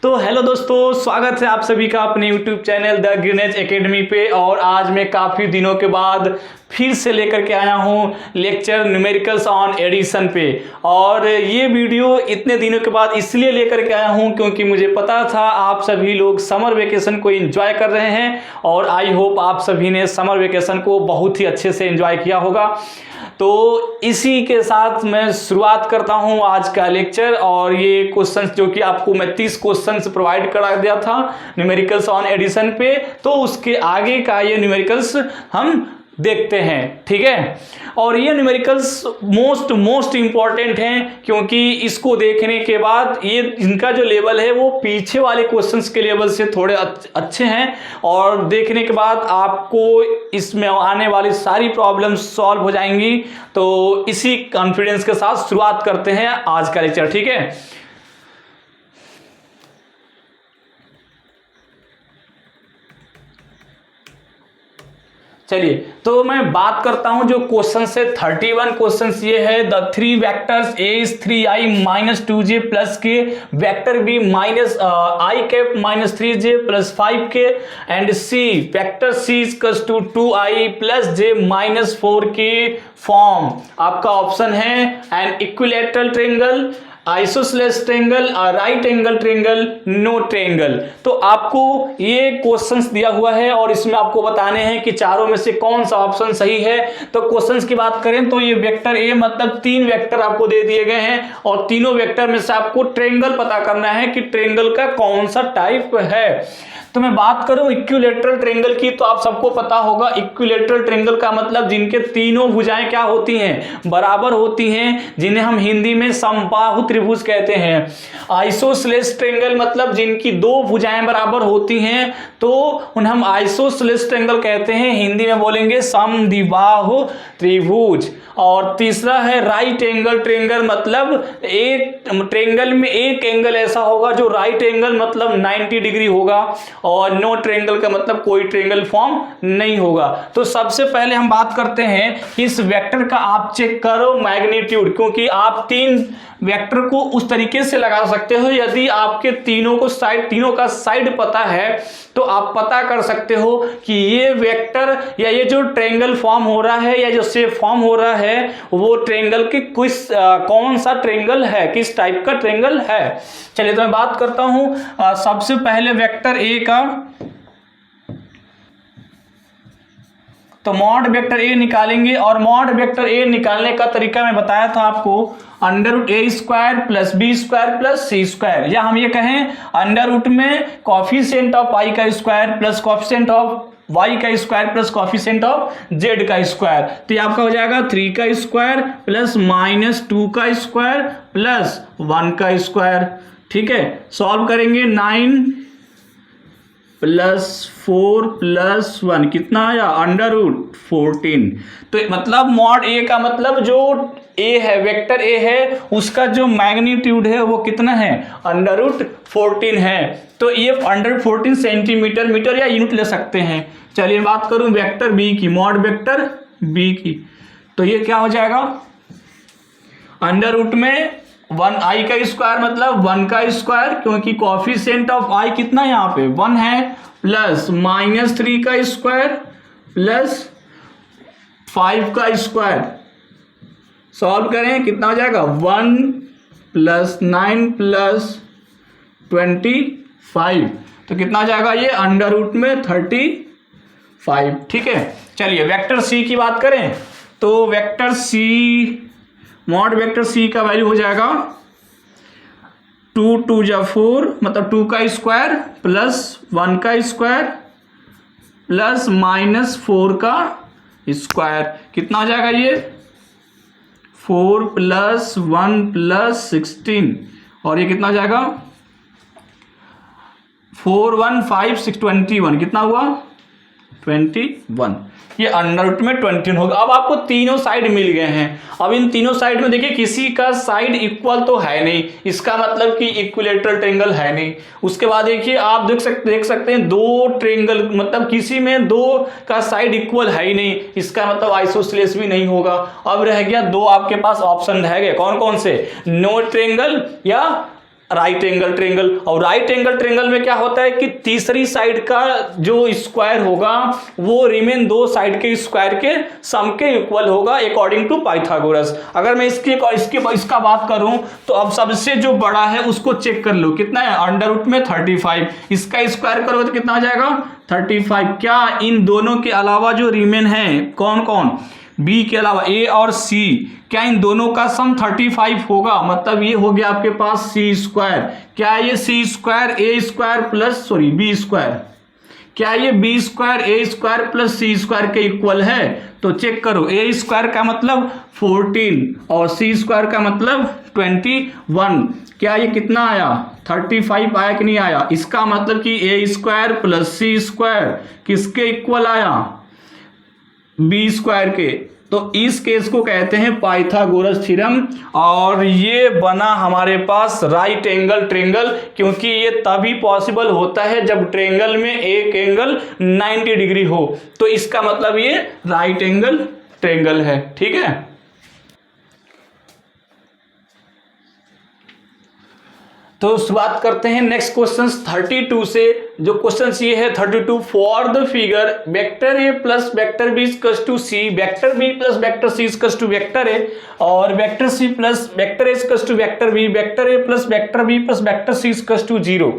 तो हेलो दोस्तों, स्वागत है आप सभी का अपने YouTube channel the green academy पे। और आज मैं काफ़ी दिनों के बाद फिर से लेकर के आया हूँ लेक्चर न्यूमेरिकल्स ऑन एडिशन पे। और ये वीडियो इतने दिनों के बाद इसलिए लेकर के आया हूँ क्योंकि मुझे पता था आप सभी लोग समर वेकेशन को एंजॉय कर रहे हैं और आई होप आप सभी ने समर वेकेशन को बहुत ही अच्छे से एंजॉय किया होगा। तो इसी के साथ मैं शुरुआत करता हूं आज का लेक्चर। और ये क्वेश्चंस जो कि आपको मैं 30 क्वेश्चंस प्रोवाइड करा दिया था न्यूमेरिकल्स ऑन एडिशन पे, तो उसके आगे का ये न्यूमेरिकल्स हम देखते हैं, ठीक है। और ये न्यूमेरिकल्स मोस्ट इंपॉर्टेंट हैं क्योंकि इसको देखने के बाद ये इनका जो लेवल है वो पीछे वाले क्वेश्चंस के लेवल से थोड़े अच्छे हैं। और देखने के बाद आपको इसमें आने वाली सारी प्रॉब्लम्स सॉल्व हो जाएंगी। तो इसी कॉन्फिडेंस के साथ शुरुआत करते हैं आज का लेक्चर, ठीक है। चलिए, तो मैं बात करता हूं जो क्वेश्चन से 31 क्वेश्चन ये है। The three vectors a is 3i minus 2j plus k vector b minus i cap minus 3j plus 5k and c vector c equals to 2i plus j minus 4k form. आपका option है an equilateral triangle, isosceles triangle, right angle triangle, no triangle. तो आपको ये questions दिया हुआ है और इसमें आपको बताने हैं कि चारों में से कौन सा ऑप्शन सही है। तो क्वेश्चंस की बात करें तो ये वेक्टर ए मतलब 3 वेक्टर आपको दे दिए गए हैं और तीनों वेक्टर में से आपको ट्रायंगल पता करना है कि ट्रायंगल का कौन सा टाइप है। तो मैं बात करूं इक्विलैटरल ट्रायंगल की, तो आप सबको पता होगा इक्विलैटरल ट्रायंगल का मतलब जिनके तीनों भुजाएं क्या होती हैं, बराबर होती हैं, जिन्हें हम हिंदी में समबाहु त्रिभुज कहते हैं। आइसोसेलेस ट्रायंगल मतलब जिनकी 2 भुजाएं बराबर होती हैं तो उन्हें हम आइसोसेलेस ट्रायंगल कहते हैं, हिंदी में बोलेंगे समद्विबाहु त्रिभुज। और तीसरा है राइट एंगल ट्रायंगल मतलब एक ट्रायंगल में एक एंगल ऐसा होगा जो राइट एंगल मतलब 90 डिग्री होगा और नो ट्रायंगल का मतलब कोई ट्रायंगल फॉर्म नहीं होगा। तो सबसे पहले हम बात करते हैं इस वेक्टर का आप चेक करो मैग्नीट्यूड, क्योंकि आप 3 वेक्टर को उस तरीके से लगा सकते हो। यदि आपके तीनों का साइड पता है तो आप पता कर सकते हो कि ये वेक्टर या ये जो ट्रायंगल फॉर्म हो रहा है या जो शेप फॉर्म हो रहा है वो ट्रायंगल के कौन सा ट्रायंगल है, किस टाइप का ट्रायंगल है। चलिए, तो मैं बात करता हूं सबसे पहले वेक्टर ए का। तो मॉड वेक्टर ए निकालेंगे और मॉड वेक्टर ए निकालने का तरीका मैं बताया था आपको, under root a square plus B square plus c square, या हम ये कहें अंडर रूट में कॉफिशिएंट ऑफ आई का square plus coefficient of y का square plus coefficient of z का स्क्वायर। तो ये आपका हो जाएगा 3 का स्क्वायर प्लस माइनस 2 का स्क्वायर प्लस 1 का स्क्वायर, ठीक है। सॉल्व करेंगे 9 प्लस 4 प्लस 1 कितना आया, अंडर रूट 14। तो मतलब मॉड ए का मतलब जो ए है, वेक्टर ए है, उसका जो मैग्नीट्यूड है वो कितना है, अंडर रूट 14 है। तो ये अंडर 14 सेंटीमीटर, मीटर या यूनिट ले सकते हैं। चलिए बात करूं वेक्टर बी की, मॉड वेक्टर बी की। तो ये क्या हो जाएगा, अंडर रूट में 1 आई का स्क्वायर मतलब 1 का स्क्वायर, क्योंकि कॉफिशिएंट ऑफ आई कितना यहाँ पे 1 है, प्लस माइनस 3 का स्क्वायर प्लस 5 का स्क्वायर। सॉल्व करें कितना हो जाएगा, 1 प्लस 9 प्लस 25। तो कितना हो जाएगा ये अंडर रूट में 35, ठीक है। चलिए वेक्टर सी की बात करें तो vector C, mod vector C का वैल्यू हो जाएगा 2 2 जा 4 मतलब 2 का स्क्वायर प्लस 1 का स्क्वायर प्लस माइनस 4 का स्क्वायर। कितना हो जाएगा ये 4 प्लस 1 प्लस 16 और ये कितना हो जाएगा 4 1 5 6 21, कितना हुआ 21। ये अंडर रूट में 21 होगा। अब आपको तीनों साइड मिल गए हैं। अब इन तीनों साइड में देखिए किसी का साइड इक्वल तो है नहीं, इसका मतलब कि इक्विलैटरल ट्रायंगल है नहीं। उसके बाद देखिए आप देख सकते हैं 2 ट्रायंगल मतलब किसी में 2 का साइड इक्वल है ही नहीं, इसका मतलब आइसोसेलेस भी नहीं होगा। अब रह गया 2 आपके पास ऑप्शन रह गए, कौन कौन से, नो ट्रायंगल या राइट एंगल ट्रेंगल। और राइट एंगल ट्रेंगल में क्या होता है कि तीसरी साइड का जो स्क्वायर होगा वो रिमेन दो साइड के स्क्वायर के सम के इक्वल होगा अकॉर्डिंग टू पाइथागोरस। अगर मैं इसका बात करूं तो अब सबसे जो बड़ा है उसको चेक कर लो, कितना है, अंडर रूट में 35। इसका स्क्वायर करोगे तो कितना आ जाएगा 35। क्या इन दोनों के अलावा जो रिमेन है कौन कौन, बी के अलावा ए और सी, क्या इन दोनों का सम 35 होगा? मतलब ये हो गया आपके पास सी स्क्वायर। क्या ये c square a square plus sorry b square, क्या ये b square a square plus c square के इक्वल है? तो चेक करो, ए स्क्वायर का मतलब 14 और सी स्क्वायर का मतलब 21। क्या ये कितना आया 35 आया कि नहीं आया? इसका मतलब कि ए स्क्वायर प्लस सी स्क्वायर किसके इक्वल आया, बी स्क्वायर के। तो इस केस को कहते हैं पाइथागोरस थ्योरम और ये बना हमारे पास राइट एंगल ट्रेंगल, क्योंकि ये तभी पॉसिबल होता है जब ट्रेंगल में एक एंगल 90 डिग्री हो। तो इसका मतलब ये राइट एंगल ट्रेंगल है, ठीक है। तो शुरुआत करते हैं नेक्स्ट क्वेश्चन 32 से। जो क्वेश्चन ये है 32, for the figure vector A plus vector B equals to c, vector B plus vector c equals to vector a और vector C plus vector A equals to vector b, vector A plus vector B plus vector c equals to 0।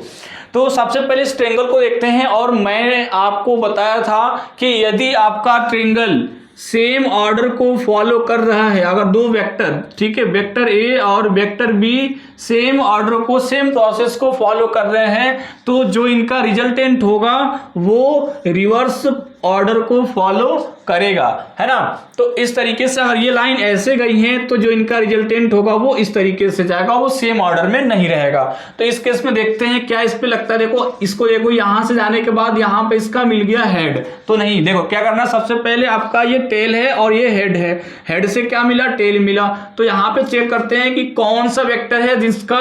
तो सबसे पहले इस triangle को देखते हैं। और मैंने आपको बताया था कि यदि आपका ट्रेंगल सेम ऑर्डर को फॉलो कर रहा है, अगर दो वेक्टर, ठीक है, वेक्टर ए और वेक्टर बी सेम ऑर्डर को सेम प्रोसेस को फॉलो कर रहे हैं, तो जो इनका रिजल्टेंट होगा वो रिवर्स ऑर्डर को फॉलो करेगा, है ना। तो इस तरीके से अगर ये लाइन ऐसे गई है तो जो इनका रिजल्टेंट होगा वो इस तरीके से जाएगा, वो सेम ऑर्डर में नहीं रहेगा। तो इस केस में देखते हैं क्या इस पे लगता है। देखो इसको, देखो यहां से जाने के बाद यहां पे इसका मिल गया हेड, तो नहीं, देखो क्या करना, सबसे पहले आपका ये टेल है और ये हेड है, हेड से क्या मिला, टेल मिला। तो यहाँ पे चेक करते हैं कि कौन सा वेक्टर है जिसका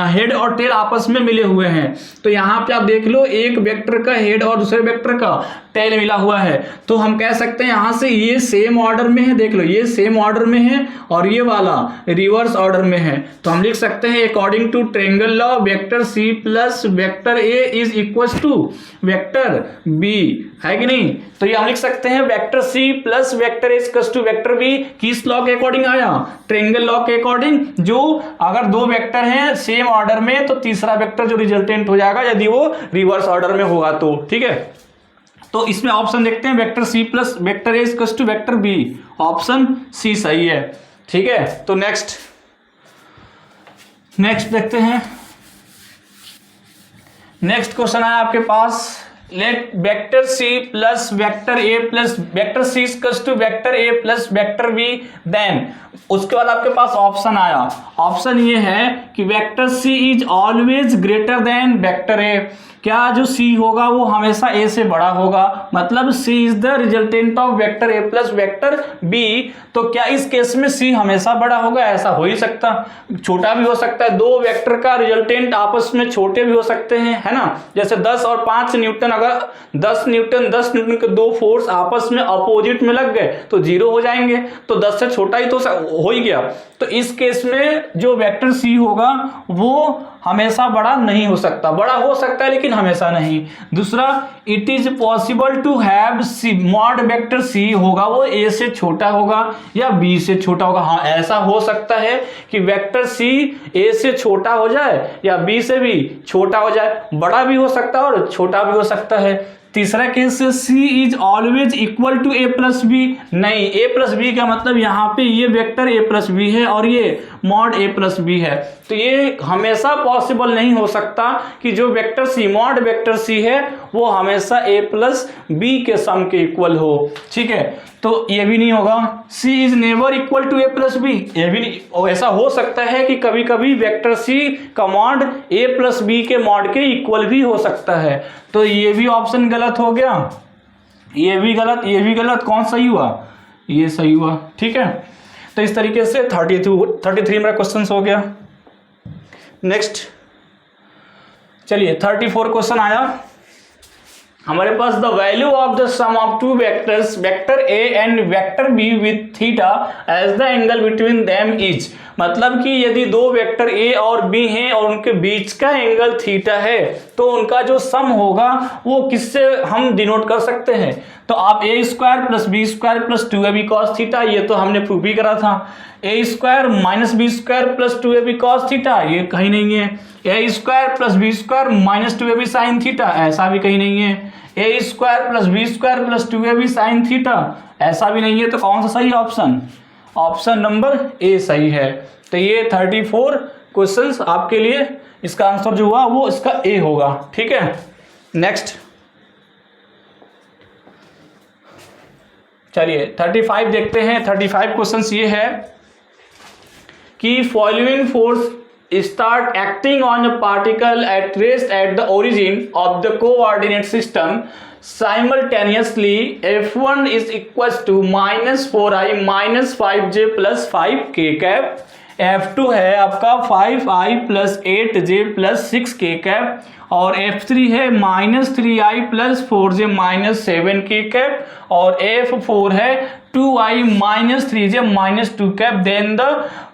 हेड और टेल आपस में मिले हुए हैं। तो यहाँ पे आप देख लो, एक वेक्टर का हेड और दूसरे वेक्टर का टेल मिला हुआ है। तो हम कह सकते हैं यहां से ये सेम ऑर्डर में है, देख लो ये सेम ऑर्डर में है और ये वाला रिवर्स ऑर्डर में है। तो हम लिख सकते हैं according to triangle law vector C plus vector A is equal to vector B, है कि नहीं। तो ये हम लिख सकते हैं vector C plus vector A equal to vector B किस लॉ के अकॉर्डिंग आया, ट्रायंगल लॉ के अकॉर्डिंग। जो अगर दो वेक्टर हैं सेम ऑर्डर में तो तीसरा वेक्टर जो रिजल्टेंट हो जाएगा यदि वो रिवर्स ऑर्डर में होगा तो, ठीक है। तो इसमें ऑप्शन देखते हैं vector C plus vector A equal to vector B, option C सही है, ठीक है। तो नेक्स्ट देखते हैं। नेक्स्ट क्वेश्चन है आपके पास, let vector C plus vector A plus vector C equal to vector A plus vector b, then उसके बाद आपके पास ऑप्शन आया। ऑप्शन ये है कि vector C is always greater than vector A. क्या जो C होगा वो हमेशा A से बड़ा होगा, मतलब C is the resultant of vector A plus vector B। तो क्या इस केस में C हमेशा बड़ा होगा? ऐसा हो ही सकता, छोटा भी हो सकता है। दो वेक्टर का रिजल्टेंट आपस में छोटे भी हो सकते हैं, है ना। जैसे 10 और 5 न्यूटन, अगर 10 न्यूटन के दो फोर्स आपस में अपोजिट में लग गए तो 0 हो जाएंगे, तो 10 से छोटा ही तो हो ही गया। तो इस केस में जो वेक्टर C होगा वो हमेशा बड़ा नहीं हो सकता, बड़ा हो सकता है लेकिन हमेशा नहीं। दूसरा, it is possible to have C mod vector C होगा वो A से छोटा होगा या B से छोटा होगा। हाँ, ऐसा हो सकता है कि वेक्टर C A से छोटा हो जाए या B से भी छोटा हो जाए, बड़ा भी हो सकता है और छोटा भी हो सकता है। तीसरा case C is always equal to A plus B, नहीं, A प्लस बी का मतलब यहाँ पे ये वेक्टर A प्लस बी है और ये मॉड A प्लस बी है। तो ये हमेशा पॉसिबल नहीं हो सकता कि जो vector C mod vector C है वो हमेशा A प्लस बी के सम के इक्वल हो, ठीक है। तो ये भी नहीं होगा। C is never equal to A plus B, ये भी नहीं। ऐसा हो सकता है कि कभी कभी वेक्टर C का मॉड A प्लस बी के मॉड के इक्वल भी हो सकता है। तो ये भी ऑप्शन गलत हो गया, ये भी गलत, ये भी गलत। कौन सही हुआ? ये सही हुआ, ठीक है। तो इस तरीके से 33 मेरा क्वेश्चन हो गया। नेक्स्ट चलिए 34 क्वेश्चन आया हमारे पास। The value of the sum of two vectors vector A and vector b with theta as the angle between them is, मतलब कि यदि दो वेक्टर ए और बी हैं और उनके बीच का एंगल थीटा है तो उनका जो सम होगा वो किससे हम डिनोट कर सकते हैं, तो आप a square plus B square plus 2ab cos theta, ये तो हमने प्रूव ही करा था। A square minus B square plus 2ab cos theta, ये कहीं नहीं है। A square plus B square minus 2ab sin theta, ऐसा भी कहीं नहीं है। A square plus B square plus 2ab sin theta, ऐसा भी नहीं है। तो कौन सा सही ऑप्शन? ऑप्शन नंबर ए सही है। तो ये 34 क्वेश्चंस आपके लिए, इसका आंसर जो हुआ वो इसका ए होगा। ठीक है, नेक्स्ट चलिए 35 देखते हैं। 35 क्वेश्चंस ये है कि following force start acting on a particle at rest at the origin of the coordinate system simultaneously. F1 is equals to minus 4i minus 5j plus 5k cap, F2 है आपका 5i plus 8j plus 6k cap, और F3 है minus 3i plus 4j minus 7k cap, और F4 है 2i minus 3j minus 2 cap, then the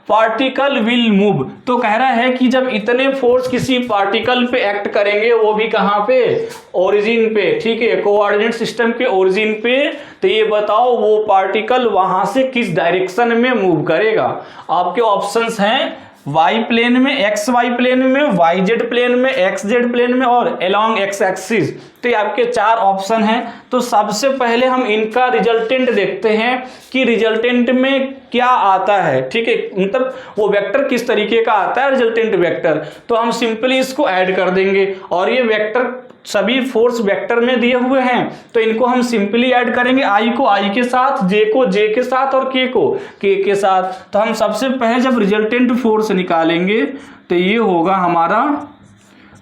particle will move. तो कह रहा है कि जब इतने फोर्स किसी पार्टिकल पे एक्ट करेंगे, वो भी कहाँ पे? ओरिजिन पे। ठीक है, कोऑर्डिनेट सिस्टम के ओरिजिन पे, तो ये बताओ वो पार्टिकल वहां से किस डायरेक्शन में मूव करेगा। आपके ऑप्शंस हैं वाई प्लेन में, एक्स वाई प्लेन में, वाई जेड प्लेन में, एक्स जेड प्लेन में, और अलोंग एक्स एक्सिस। तो ये आपके 4 ऑप्शन हैं। तो सबसे पहले हम इनका रिजल्टेंट देखते हैं कि रिजल्टेंट में क्या आता है। ठीक है, मतलब वो वेक्टर किस तरीके का आता है रिजल्टेंट वेक्टर। तो हम सिंपली इसको ऐड कर देंगे, और ये वेक्टर सभी फोर्स वेक्टर में दिए हुए हैं, तो इनको हम सिंपली ऐड करेंगे। आई को आई के साथ, जे को जे के साथ, और के को के के साथ। तो हम सबसे पहले जब रिजल्टेंट फोर्स निकालेंगे तो ये होगा हमारा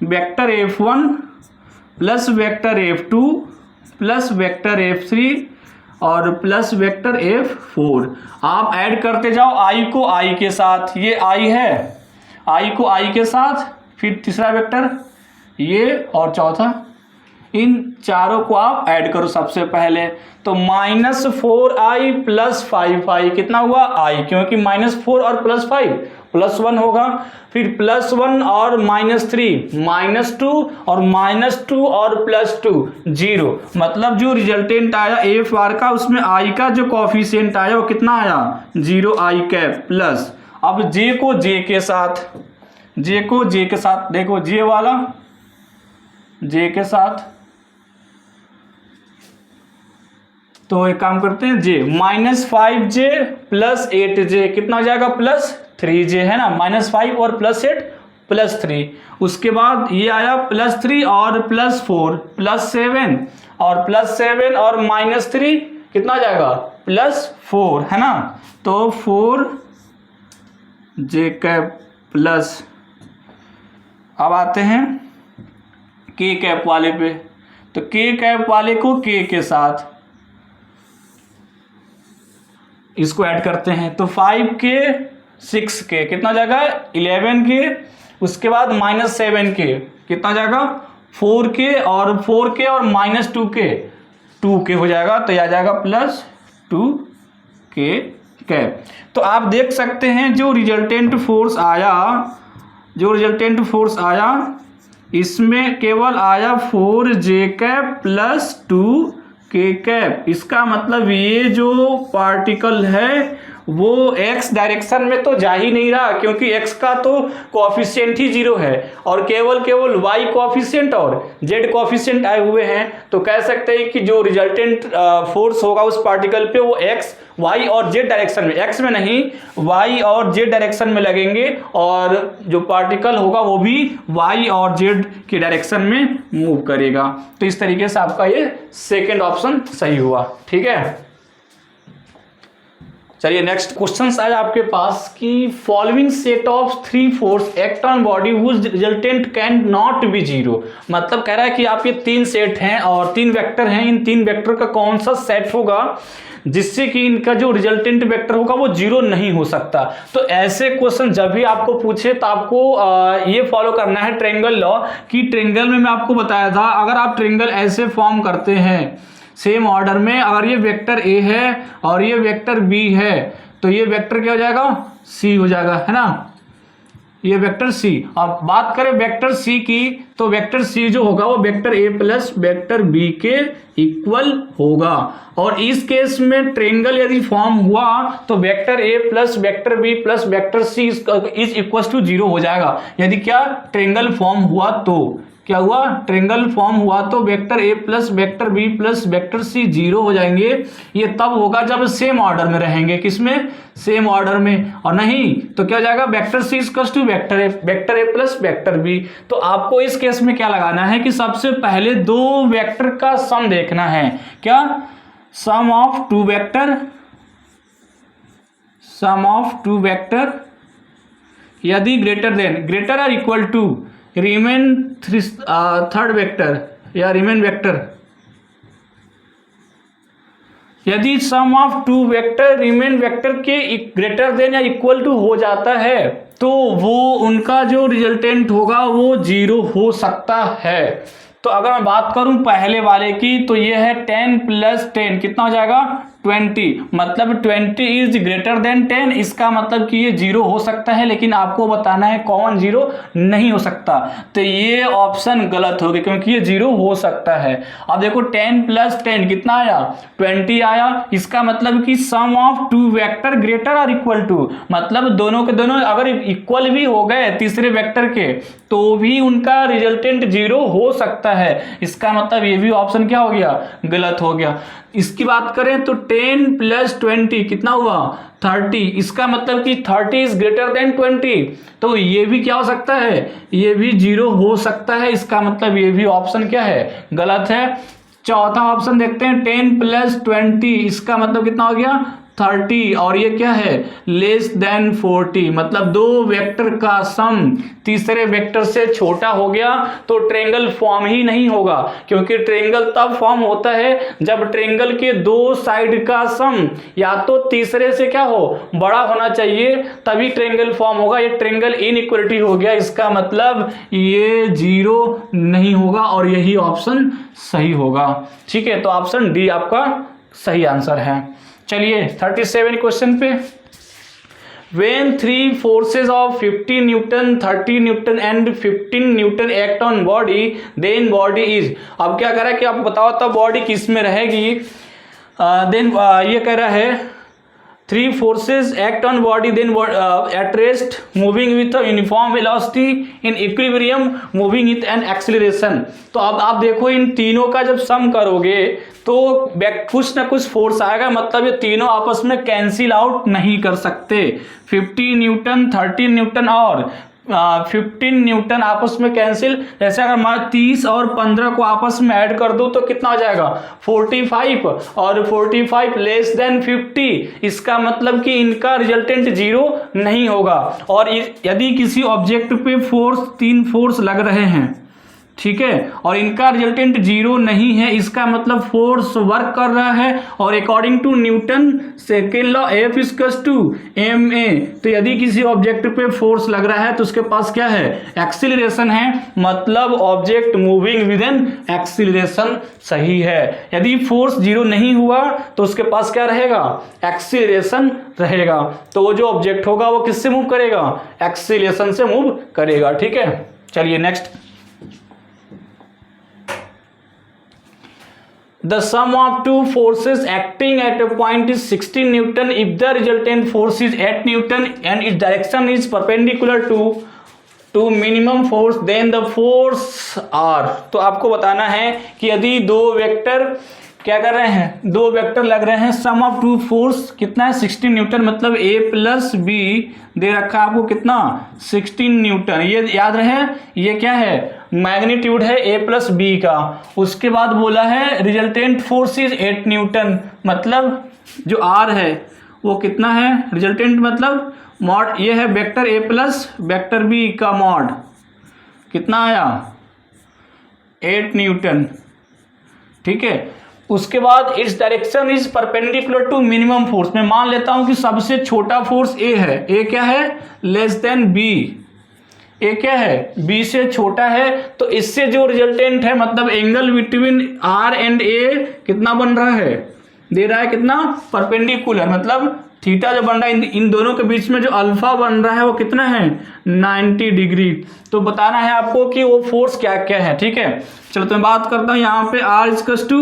vector F1 plus vector F2 plus vector F3 और प्लस वेक्टर F4। आप ऐड करते जाओ आई को आई के साथ, ये आई है, आई को आई के साथ, फिर तीसरा वेक्टर ये, और चौथा, इन चारों को आप ऐड करो सबसे पहले। तो माइनस 4i प्लस 5i कितना हुआ? i, क्योंकि माइनस 4 और प्लस 5 प्लस 1 होगा। फिर प्लस 1 और माइनस 3 माइनस 2, और माइनस 2 और प्लस 2 0। मतलब जो रिजल्टेंट आया एफ आर का, उसमें i का जो कॉफिशिएंट आया वो कितना आया? 0i cap plus. अब j को j के साथ, j को j के साथ, देखो j वाला j के साथ, तो एक काम करते हैं, j minus 5j plus 8j कितना हो जाएगा? प्लस 3j है ना, माइनस 5 और प्लस 8 प्लस 3। उसके बाद ये आया प्लस 3 और प्लस 4 प्लस 7, और प्लस 7 और माइनस 3 कितना हो जाएगा? प्लस 4 है ना। तो 4j कैप प्लस, अब आते हैं के कैप वाले पे। तो के कैप वाले को के साथ इसको ऐड करते हैं, तो 5k 6k कितना हो जाएगा? 11k। उसके बाद माइनस 7k कितना हो जाएगा? 4k, और 4k और माइनस 2k हो जाएगा, तो यह आ जाएगा प्लस 2k कैप। तो आप देख सकते हैं जो रिजल्टेंट फोर्स आया, इसमें केवल आया 4j cap plus 2k cap. इसका मतलब ये जो पार्टिकल है वो x डायरेक्शन में तो जा ही नहीं रहा, क्योंकि x का तो कोएफिशिएंट ही 0 है, और केवल y कोएफिशिएंट और z कोएफिशिएंट आए हुए हैं। तो कह सकते हैं कि जो रिजल्टेंट फोर्स होगा उस पार्टिकल पे वो x, y और z डायरेक्शन में, x में नहीं y और z डायरेक्शन में लगेंगे, और जो पार्टिकल होगा वो भी y और z के डायरेक्शन में मूव करेगा। तो इस तरीके से आपका ये सेकेंड ऑप्शन सही हुआ। ठीक है, चलिए नेक्स्ट क्वेश्चन आया आपके पास कि following set of 3 force act on body whose resultant can not be 0। मतलब कह रहा है कि आप ये 3 सेट हैं और 3 वेक्टर हैं, इन 3 वेक्टर का कौन सा सेट होगा जिससे कि इनका जो रिजल्टेंट वेक्टर होगा वो 0 नहीं हो सकता। तो ऐसे क्वेश्चन जब भी आपको पूछे तो आपको ये फॉलो करना है ट्रायंगल लॉ, कि ट्रायंगल में मैं आपको बताया था, अगर आप ट्रायंगल ऐसे फॉर्म करते हैं सेम ऑर्डर में, अगर ये वेक्टर ए है और ये वेक्टर बी है, तो ये वेक्टर क्या हो जाएगा, सी हो जाएगा, है ना, ये वेक्टर सी। अब बात करें वेक्टर सी की, तो वेक्टर सी जो होगा वो वेक्टर ए प्लस वेक्टर बी के इक्वल होगा। और इस केस में ट्रायंगल यदि फॉर्म हुआ तो vector A plus vector B plus vector C is equal to 0 हो जाएगा। यदि क्या ट्रायंगल फॉर्म हुआ तो क्या हुआ, ट्रायंगल फॉर्म हुआ तो वेक्टर ए plus vector B plus vector C 0 हो जाएंगे। ये तब होगा जब सेम ऑर्डर में रहेंगे, किसमें, सेम ऑर्डर में। और नहीं तो क्या हो जाएगा, vector C equal to vector A plus vector B. तो आपको इस केस में क्या लगाना है कि सबसे पहले दो वेक्टर का सम देखना है। क्या, सम ऑफ टू वेक्टर यदि ग्रेटर और equal to remain third vector या रिमेन वेक्टर, यदि sum of two vector remain vector के ग्रेटर देन या इक्वल टू हो जाता है तो वो उनका जो रिजल्टेंट होगा वो 0 हो सकता है। तो अगर मैं बात करूं पहले वाले की तो ये है 10 प्लस 10 कितना हो जाएगा, 20, मतलब 20 इज ग्रेटर देन 10। इसका मतलब कि ये 0 हो सकता है, लेकिन आपको बताना है कौन 0 नहीं हो सकता। तो ये ऑप्शन गलत हो गया क्योंकि ये 0 हो सकता है। अब देखो 10 प्लस 10 कितना आया, 20 आया। इसका मतलब कि सम ऑफ टू वेक्टर ग्रेटर और इक्वल टू, मतलब दोनों के दोनों अगर इक्वल भी हो गए तीसरे वेक्टर के तो भी उनका रिजल्टेंट 0 हो सकता है। इसका मतलब ये भी ऑप्शन क्या हो गया, गलत हो गया। इसकी बात करें तो 10 प्लस 20 कितना हुआ, 30। इसका मतलब कि 30 इज ग्रेटर देन 20, तो ये भी क्या हो सकता है, ये भी 0 हो सकता है। इसका मतलब ये भी ऑप्शन क्या है, गलत है। चौथा ऑप्शन देखते हैं, 10 प्लस 20, इसका मतलब कितना हो गया, 30, और ये क्या है, लेस देन 40, मतलब दो वेक्टर का सम तीसरे वेक्टर से छोटा हो गया तो ट्रायंगल फॉर्म ही नहीं होगा। क्योंकि ट्रायंगल तब फॉर्म होता है जब ट्रायंगल के दो साइड का सम या तो तीसरे से क्या हो, बड़ा होना चाहिए, तभी ट्रायंगल फॉर्म होगा। ये ट्रायंगल इनइक्वालिटी हो गया, इसका मतलब ये 0 नहीं होगा और यही ऑप्शन सही होगा। ठीक है, तो ऑप्शन डी आपका सही आंसर है। चलिए 37 क्वेश्चन पे, when 3 forces of 50 Newton, 30 Newton and 15 Newton act on body, then body is, अब क्या कह रहा है कि आप बताओ तब बॉडी किस में रहेगी। देन ये कह रहा है 3 forces act on body then at rest, moving with a uniform velocity, in equilibrium, moving with an acceleration। तो अब आप देखो इन तीनों का जब सम करोगे तो कुछ ना कुछ फोर्स आएगा, मतलब ये तीनों आपस में कैंसिल आउट नहीं कर सकते। 50 न्यूटन, 30 न्यूटन और 15 न्यूटन आपस में कैंसिल। जैसे अगर मैं 30 और 15 को आपस में ऐड कर दूं तो कितना हो जाएगा, 45, और 45 लेस देन 50। इसका मतलब कि इनका रिजल्टेंट 0 नहीं होगा। और यदि किसी ऑब्जेक्ट पे तीन फोर्स लग रहे हैं, ठीक है, और इनका रिजल्टेंट 0 नहीं है, इसका मतलब फोर्स वर्क कर रहा है। और according to Newton second law F equals to ma, तो यदि किसी ऑब्जेक्ट पे फोर्स लग रहा है तो उसके पास क्या है, एक्सीलरेशन है, मतलब object moving with an acceleration सही है। यदि फोर्स 0 नहीं हुआ तो उसके पास क्या रहेगा, एक्सीलरेशन रहेगा। तो वो जो ऑब्जेक्ट होगा वो किससे मूव करेगा, एक्सीलरेशन से मूव करेगा। ठीक है, चलिए next, the sum of two forces acting at a point is 16 Newton if the resultant force is 8 Newton and its direction is perpendicular to minimum force, then the force are। तो आपको बताना है कि यदि दो वेक्टर क्या कर रहे हैं, दो वेक्टर लग रहे हैं, सम ऑफ टू फोर्स कितना है, 16 न्यूटन, मतलब A प्लस बी दे रखा है आपको कितना, 16 न्यूटन। ये याद रहे, ये क्या है, मैग्नीट्यूड है A प्लस बी का। उसके बाद बोला है रिजल्टेंट फोर्स इज 8 न्यूटन, मतलब जो R है वो कितना है, रिजल्टेंट मतलब मॉड, ये है vector A plus vector B का मॉड, कितना आया, 8 न्यूटन। ठीक है, उसके बाद इस direction is perpendicular to minimum force. मैं मान लेता हूं कि सबसे छोटा फोर्स A है, A क्या है, लेस देन B, A क्या है, B से छोटा है। तो इससे जो रिजल्टेंट है, मतलब angle between R and A कितना बन रहा है, दे रहा है कितना, परपेंडिकुलर, मतलब थीटा जो बन रहा है इन दोनों के बीच में जो अल्फा बन रहा है वो कितना है 90 डिग्री। तो बताना है आपको कि वो फोर्स क्या क्या है। ठीक है, चलो तो मैं बात करता हूँ यहाँ पे R equals to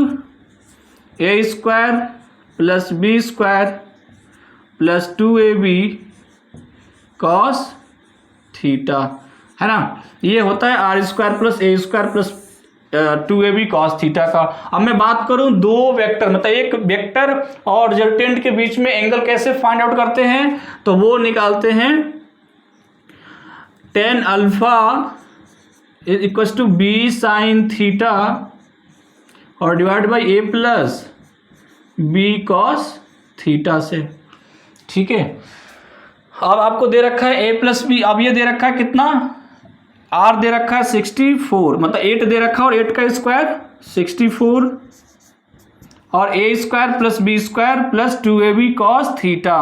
A square plus B square plus 2ab cos theta, है ना। ये होता है R square plus A square plus 2ab cos theta का। अब मैं बात करूं दो वेक्टर, मतलब एक वेक्टर और रिजल्टेंट के बीच में एंगल कैसे फाइंड आउट करते हैं, तो वो निकालते हैं tan alpha equals to b sine theta और divide by a plus B cos theta से। ठीक है, अब आपको दे रखा है a प्लस बी, अब ये दे रखा है कितना, r दे रखा है 64, मतलब 8 दे रखा है और 8 का स्क्वायर 64 और a square plus B square plus 2ab cos theta,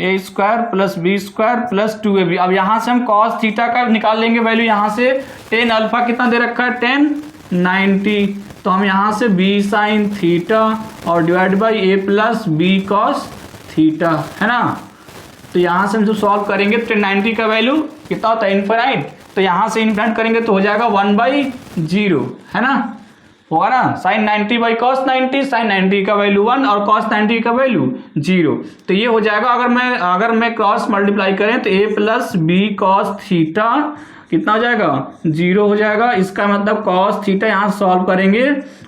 a square plus B square plus 2ab। अब यहाँ से हम कॉस थीटा का निकाल लेंगे वैल्यू, यहाँ से tan अल्फा कितना दे रखा है tan 90, तो हम यहाँ से b साइन थीटा और divide by a plus B cos theta, है ना। तो यहाँ से हम जो सॉल्व करेंगे तो 90 का वैल्यू कितना होता है इनफाइनाइट, तो यहाँ से इनफाइनाइट करेंगे तो हो जाएगा 1/0, है ना, होगा ना। साइन 90 बाई कॉस 90, साइन 90 का वैल्यू 1 और कॉस 90 का वैल्यू 0, तो ये हो जाएगा। अगर मैं क्रॉस मल्टीप्लाई करें तो a plus B cos theta कितना हो जाएगा 0 हो जाएगा। इसका मतलब कॉस थीटा यहाँ सॉल्व करेंगे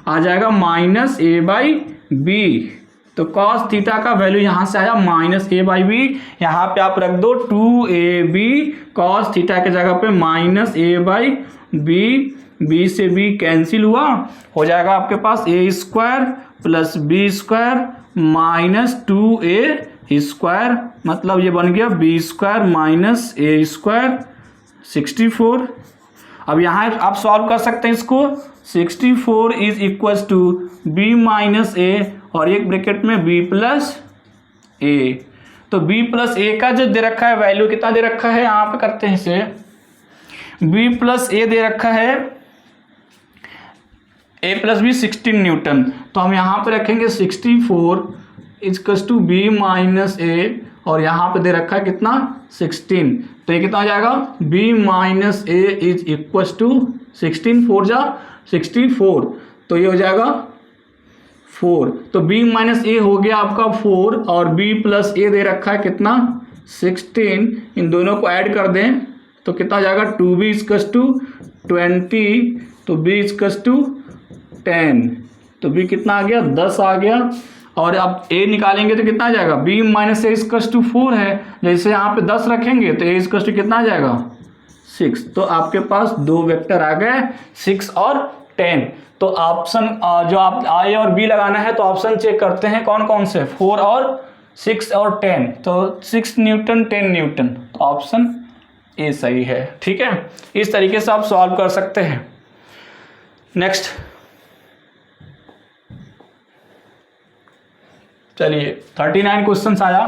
आ जाएगा माइनस a बाई बी, तो कॉस थीटा का वैल्यू यहाँ से आया माइनस a बाई बी, यहाँ पे आप रख दो 2ab कॉस थीटा के जगह पे minus a by B, B से बी कैंसिल हुआ, हो जाएगा आपके पास a square plus B square minus 2a square, मतलब ये बन गया b square minus a square 64। अब यहाँ आप सॉल्व कर सकते हैं इसको, 64 is equals to b minus a और एक ब्रैकेट में b प्लस a, तो b प्लस a का जो दे रखा है वैल्यू कितना दे रखा है, यहाँ पे करते हैं इसे, b प्लस a दे रखा है a प्लस बी 16 न्यूटन, तो हम यहाँ पे रखेंगे 64 equals to b minus a और यहाँ पे दे रखा है कितना 16, तो ये कितना हो जाएगा b minus a is equals to 16 4 जा 64, तो ये हो जाएगा 4, तो b माइनस a हो गया आपका 4 और b प्लस a दे रखा है कितना 16, इन दोनों को ऐड कर दें तो कितना हो जाएगा 2b इक्वल्स टू 20, तो b इक्वल्स टू 10, तो b कितना आ गया 10 आ गया। और अब a निकालेंगे तो कितना आ जाएगा, b minus a equals to 4 है, जैसे यहाँ पे 10 रखेंगे तो a इक्वल्स टू कितना आ जाएगा 6, तो आपके पास दो वेक्टर आ गए 6 और 10। तो ऑप्शन जो आप आई और बी लगाना है तो ऑप्शन चेक करते हैं कौन कौन से, 4 और 6 और 10, तो 6 न्यूटन 10 न्यूटन, तो ऑप्शन ए सही है। ठीक है, इस तरीके से आप सॉल्व कर सकते हैं। नेक्स्ट चलिए 39 क्वेश्चन आया,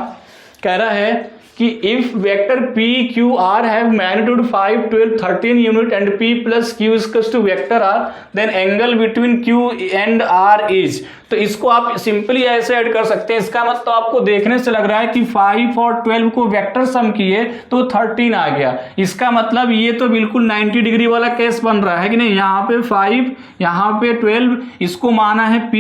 कह रहा है कि if vector p q r have magnitude 5 12 13 unit and p plus q equals to vector r, then angle between q and r is, तो इसको आप सिंपली ऐसे ऐड कर सकते हैं। इसका मतलब आपको देखने से लग रहा है कि 5 और 12 को वेक्टर सम किए तो 13 आ गया, इसका मतलब ये तो बिल्कुल 90 डिग्री वाला केस बन रहा है कि नहीं। यहाँ पे 5 यहाँ पे 12, इसको माना है p,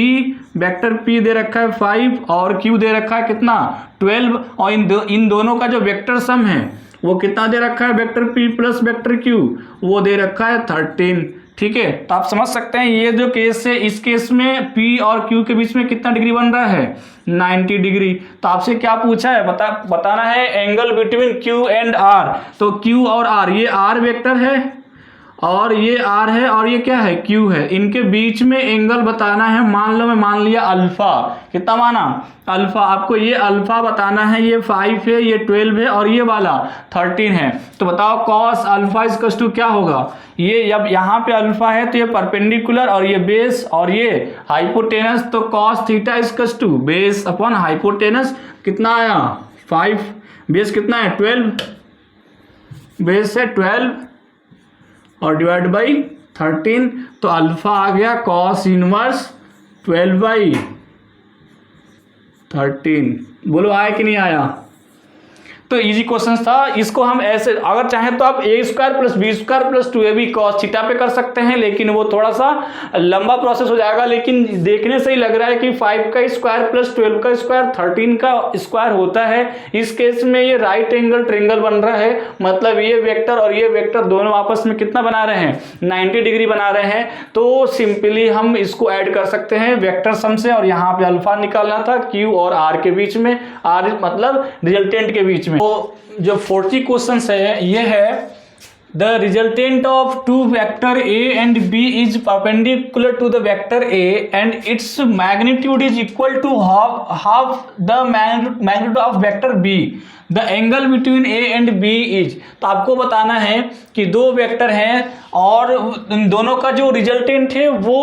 वेक्टर p दे रखा है 5 और q दे रखा है कितना 12, और इन दोनों का जो वेक्टर सम है वो कितना दे रखा है, vector p plus vector q वो दे रखा है 13। ठीक है, तो आप समझ सकते हैं ये जो केस है, इस केस में p और q के बीच में कितना डिग्री बन रहा है 90 डिग्री। तो आपसे क्या पूछा है, बताना है angle between q and r, तो q और r, ये r वेक्टर है और ये r है और ये क्या है q है, इनके बीच में एंगल बताना है। मान लो मैं मान लिया अल्फा, कितना माना अल्फा, आपको ये अल्फा बताना है, ये 5 है, ये 12 है और ये वाला 13 है, तो बताओ कॉस अल्फा इक्वल्स टू क्या होगा, ये जब यहाँ पे अल्फा है तो ये परपेंडिकुलर और ये बेस और ये हाइपोटेनस, तो cos theta equals to base upon hypotenuse, कितना आया 5, बेस कितना है 12, बेस है 12 और डिवाइड बाई 13, तो अल्फा आ गया कॉस इनवर्स 12/13, 13। बोलो आया कि नहीं आया? तो इजी क्वेश्चन था। इसको हम ऐसे अगर चाहें तो आप a square plus B square plus 2ab cos theta पे कर सकते हैं, लेकिन वो थोड़ा सा लंबा प्रोसेस हो जाएगा। लेकिन देखने से ही लग रहा है कि 5 का स्क्वायर प्लस 12 का स्क्वायर 13 का स्क्वायर होता है। इस केस में ये राइट एंगल ट्रायंगल बन रहा है, मतलब ये वेक्टर और ये वेक्टर दोनों आपस में कितना बना रहे हैं? 90 डिग्री बना रहे हैं। तो सिंपली हम इसको ऐड कर सकते हैं वेक्टर सम से, और यहाँ पे अल्फा निकालना था क्यू और आर के बीच में, आर मतलब रिजल्टेंट के बीच में। तो जो 40 क्वेश्चन है ये है the resultant of two vector A and B is perpendicular to the vector A and its magnitude is equal to half the magnitude of vector B. The angle between A and B is. तो आपको बताना है कि दो vector हैं और उन दोनों का जो रिजल्टेंट है वो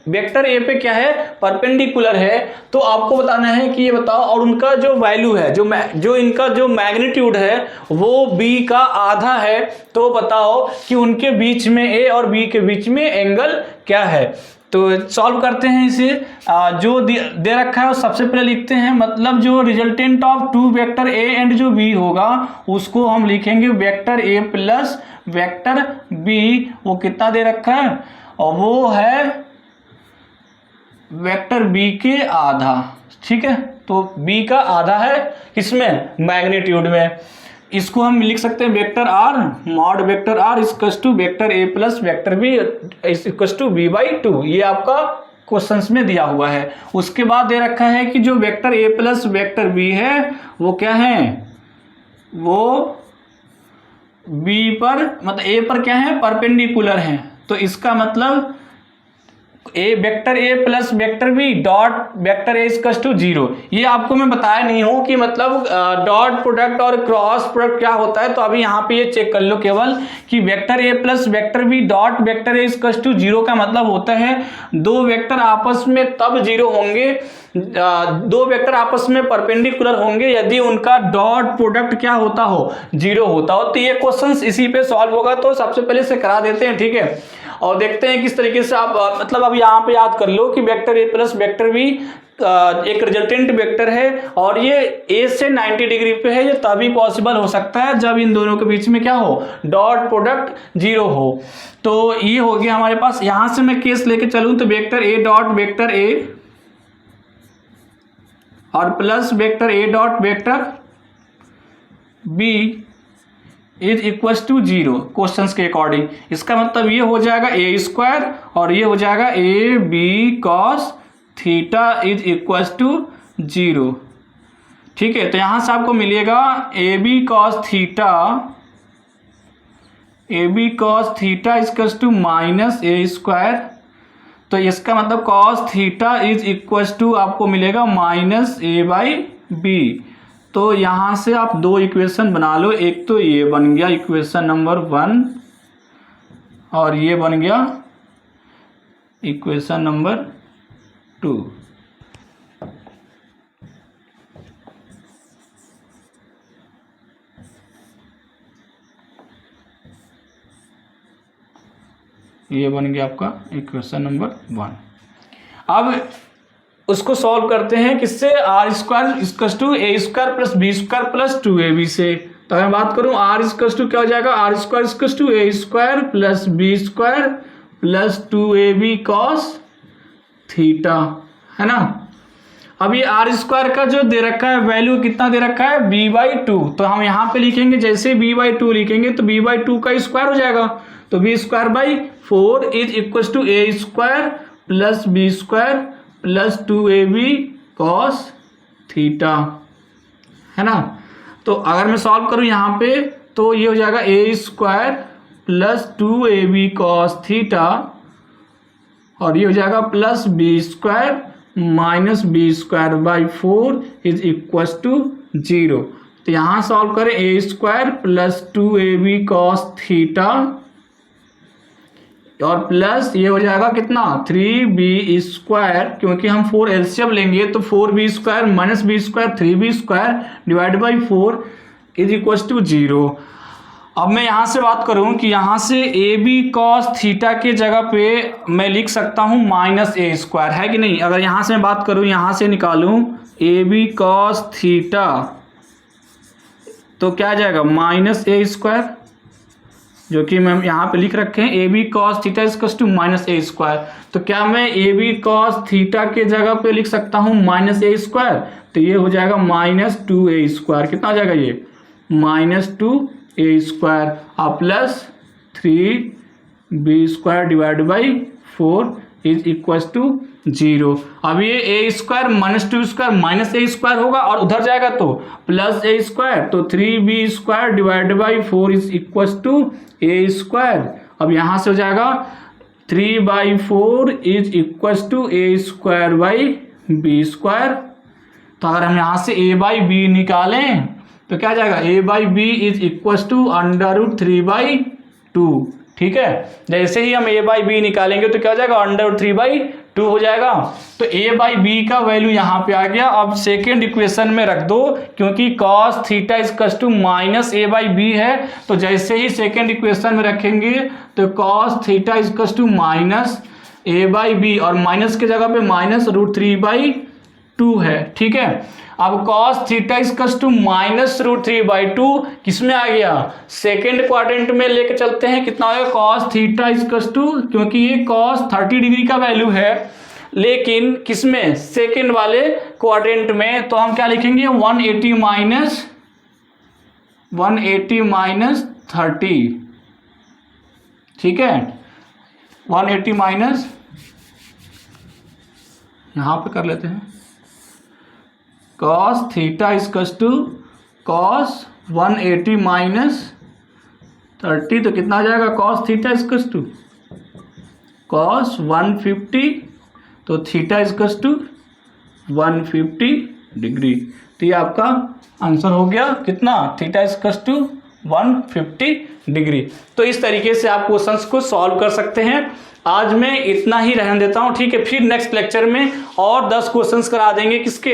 वेक्टर ए पे क्या है? परपेंडिकुलर है। तो आपको बताना है कि ये बताओ, और उनका जो वैल्यू है, जो इनका जो मैग्नीट्यूड है वो बी का आधा है। तो बताओ कि उनके बीच में ए और बी के बीच में एंगल क्या है। तो सॉल्व करते हैं इसे। जो दे रखा है वो सबसे पहले लिखते हैं, मतलब जो resultant of two vector A and जो बी होगा उसको हम लिखेंगे वेक्टर ए प्लस वेक्टर बी। वो कितना दे रखा है? और वो है वेक्टर बी के आधा। ठीक है, तो बी का आधा है किसमें? मैग्नीट्यूड में। इसको हम लिख सकते हैं vector R mod vector R equals to vector A plus vector B equals to B by 2। ये आपका क्वेश्चंस में दिया हुआ है। उसके बाद दे रखा है कि जो वेक्टर ए प्लस वेक्टर बी है वो क्या है? वो बी पर मतलब ए पर क्या है? परपेंडिकुलर है। तो इसका मतलब a vector A plus vector B dot vector A equals to 0। ये आपको मैं बताया नहीं हूं कि मतलब डॉट प्रोडक्ट और क्रॉस प्रोडक्ट क्या होता है। तो अभी यहाँ पे ये चेक कर लो केवल कि vector A plus vector B dot vector A equals to 0 का मतलब होता है दो वेक्टर आपस में तब 0 होंगे, दो वेक्टर आपस में परपेंडिकुलर होंगे यदि उनका डॉट प्रोडक्ट क्या होता हो? 0 होता हो। तो ये क्वेश्चंस इसी पे सॉल्व होगा। तो सबसे पहले से करा देते हैं, ठीक है, और देखते हैं किस तरीके से आप मतलब अब यहाँ पे याद कर लो कि वेक्टर ए प्लस वेक्टर बी एक रिजल्टेंट वेक्टर है और ये ए से 90 डिग्री पे है। ये तभी पॉसिबल हो सकता है जब इन दोनों के बीच में क्या हो? डॉट प्रोडक्ट 0 हो। तो ये हो गया हमारे पास। यहां से मैं केस लेके चलूं तो vector a dot vector a और plus vector a dot vector b is equals to 0 questions के अकॉर्डिंग। इसका मतलब ये हो जाएगा ए स्क्वायर और ये हो जाएगा A B cos theta is equals to 0। ठीक है, तो यहां से आपको मिलेगा A B cos theta equals to minus A square. तो इसका मतलब cos theta is equals to आपको मिलेगा माइनस ए बाई बी। तो यहां से आप दो इक्वेशन बना लो। एक तो ये बन गया इक्वेशन नंबर 1 और ये बन गया इक्वेशन नंबर 2। ये बन गया आपका इक्वेशन नंबर 1। अब उसको सॉल्व करते हैं किससे? R square equals to A square plus B square plus 2ab से। तो मैं बात करूं आर इक्वल्स टू क्या हो जाएगा? R square equals to A square plus B square plus 2ab cos theta, है ना। अब ये आर स्क्वायर का जो दे रखा है वैल्यू कितना दे रखा है? b by 2। तो हम यहाँ पे लिखेंगे जैसे b बाई 2 लिखेंगे तो b बाई 2 का स्क्वायर हो जाएगा। तो b square by 4 is equals to A square plus B square plus 2ab cos theta, है ना। तो अगर मैं सॉल्व करूं यहाँ पे तो ये हो जाएगा a square plus 2ab cos theta और ये हो जाएगा plus B square minus B square by 4 is equals to 0। तो यहाँ सॉल्व करें a square plus 2ab cos theta और प्लस ये हो जाएगा कितना? 3b स्क्वायर, क्योंकि हम 4 एलसीएम लेंगे तो 4b square minus B square 3b square divide by 4 is equals to 0। अब मैं यहाँ से बात करूँ कि यहाँ से ए बी कॉस थीटा के जगह पे मैं लिख सकता हूँ माइनस ए स्क्वायर, है कि नहीं। अगर यहाँ से मैं बात करूँ, यहाँ से निकालूँ ए बी कॉस थीटा, तो क्या आ जाएगा माइनस ए स्क्वायर, जो कि मैं यहाँ पे लिख रखे हैं A B cos theta equals to minus A square. तो क्या मैं ए बी कॉस थीटा के जगह पे लिख सकता हूँ माइनस ए स्क्वायर, तो ये हो जाएगा माइनस 2a स्क्वायर। कितना आ जाएगा ये माइनस 2a स्क्वायर और plus 3b square divide by 4 is equal to 0। अब ये A square minus 2 square minus A square होगा और उधर जाएगा तो प्लस ए स्क्वायर, तो 3b square divide by 4 is equal to A square. अब यहाँ से हो जाएगा 3/4 is equal to A square by B square. तो अगर हम यहाँ से a बाई बी निकालें तो क्या आ जाएगा a by B is equal to √3/2। ठीक है, जैसे ही हम a बाई बी निकालेंगे तो क्या हो जाएगा √3/2 हो जाएगा। तो a बाई बी का वैल्यू यहाँ पे आ गया। अब सेकेंड इक्वेशन में रख दो, क्योंकि cos theta equal to minus a by B है, तो जैसे ही सेकेंड इक्वेशन में रखेंगे तो cos theta equal to minus a by B और माइनस के जगह पे माइनस √3/2 है। ठीक है, अब cos theta equal to minus √3/2 किसमें आ गया सेकेंड क्वाड्रेंट में लेके चलते हैं। कितना होगा cos थीटा इक्वल टू, क्योंकि ये cos 30 डिग्री का वैल्यू है लेकिन किसमें सेकेंड वाले क्वाड्रेंट में, तो हम क्या लिखेंगे 180 माइनस 30। ठीक है, 180 माइनस, यहां पे कर लेते हैं cos theta equal to cos 180 minus 30, तो कितना आ जाएगा cos theta equal to cos 150, तो थीटा इक्वल टू 150 डिग्री। तो ये आपका आंसर हो गया कितना, थीटा इक्वल टू 150 डिग्री। तो इस तरीके से आप क्वेश्चंस को सॉल्व कर सकते हैं। आज मैं इतना ही रहने देता हूं। ठीक है, फिर नेक्स्ट लेक्चर में और 10 क्वेश्चंस करा देंगे किसके,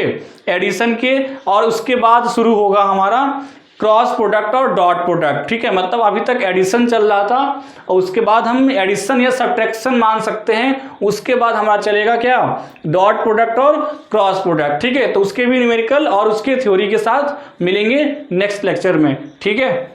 एडिशन के, और उसके बाद शुरू होगा हमारा क्रॉस प्रोडक्ट और डॉट प्रोडक्ट। ठीक है, मतलब अभी तक एडिशन चल रहा था और उसके बाद हम एडिशन या सब्ट्रैक्शन मान सकते हैं, उसके बाद हमारा चलेगा क्या डॉट प्रोडक्ट और क्रॉस प्रोडक्ट। ठीक है, तो उसके भी न्यूमेरिकल और उसके थ्योरी के साथ मिलेंगे नेक्स्ट लेक्चर में। ठीक है।